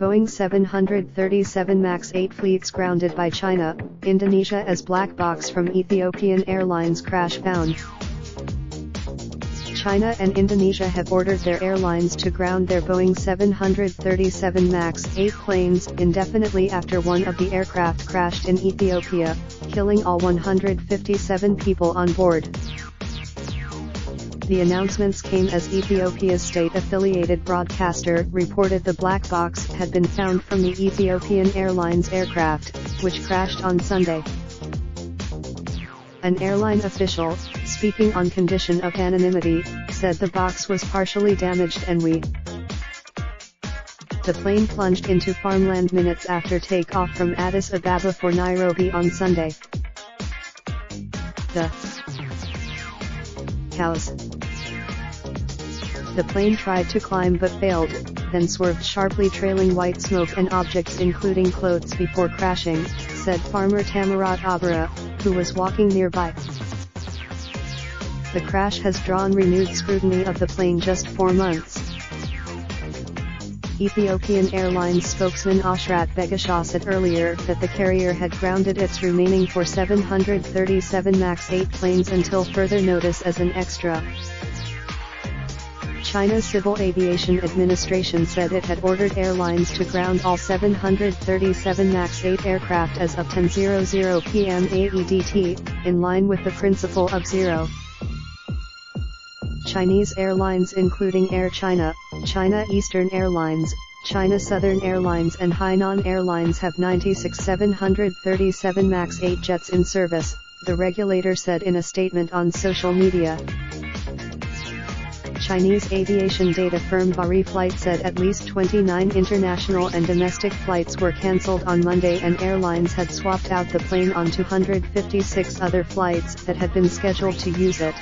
Boeing 737 MAX 8 fleets grounded by China, Indonesia as black box from Ethiopian Airlines crash found. China and Indonesia have ordered their airlines to ground their Boeing 737 MAX 8 planes indefinitely after one of the aircraft crashed in Ethiopia, killing all 157 people on board. The announcements came as Ethiopia's state-affiliated broadcaster reported the black box had been found from the Ethiopian Airlines aircraft, which crashed on Sunday. An airline official, speaking on condition of anonymity, said the box was partially damaged and the plane plunged into farmland minutes after takeoff from Addis Ababa for Nairobi on Sunday. The cows. The plane tried to climb but failed, then swerved sharply trailing white smoke and objects including clothes before crashing, said farmer Tamarat Abara, who was walking nearby. The crash has drawn renewed scrutiny of the plane just 4 months. Ethiopian Airlines spokesman Ashrat Begashaw said earlier that the carrier had grounded its remaining 737 MAX 8 planes until further notice as an extra. China's Civil Aviation Administration said it had ordered airlines to ground all 737 MAX 8 aircraft as of 10:00 p.m. AEDT, in line with the principle of zero. Chinese airlines including Air China, China Eastern Airlines, China Southern Airlines and Hainan Airlines have 96 737 MAX 8 jets in service, the regulator said in a statement on social media. Chinese aviation data firm Bari Flight said at least 29 international and domestic flights were cancelled on Monday and airlines had swapped out the plane on 256 other flights that had been scheduled to use it.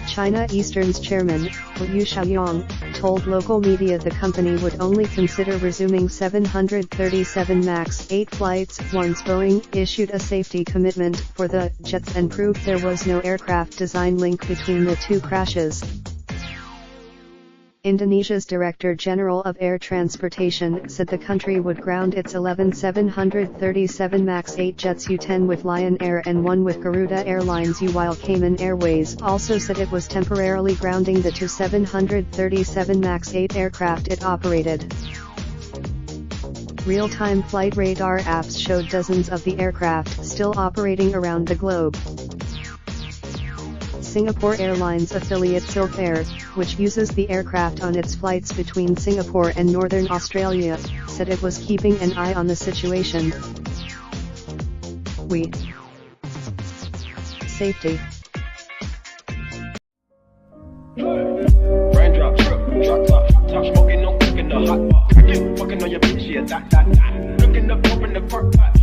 China Eastern's chairman, Liu Xiaoyong, told local media the company would only consider resuming 737 MAX 8 flights once Boeing issued a safety commitment for the jets and proved there was no aircraft design link between the two crashes. Indonesia's Director General of Air Transportation said the country would ground its 11 737 MAX 8 jets U-10 with Lion Air and 1 with Garuda Airlines U, while Cayman Airways also said it was temporarily grounding the 2 737 MAX 8 aircraft it operated. Real-time flight radar apps showed dozens of the aircraft still operating around the globe. Singapore Airlines affiliate Silk Air, which uses the aircraft on its flights between Singapore and Northern Australia, said it was keeping an eye on the situation. Safety. Raindrop, drop top, smoking, no cooking the hot pot. Fucking on your bitch, yeah, that. Looking up, open the park pot.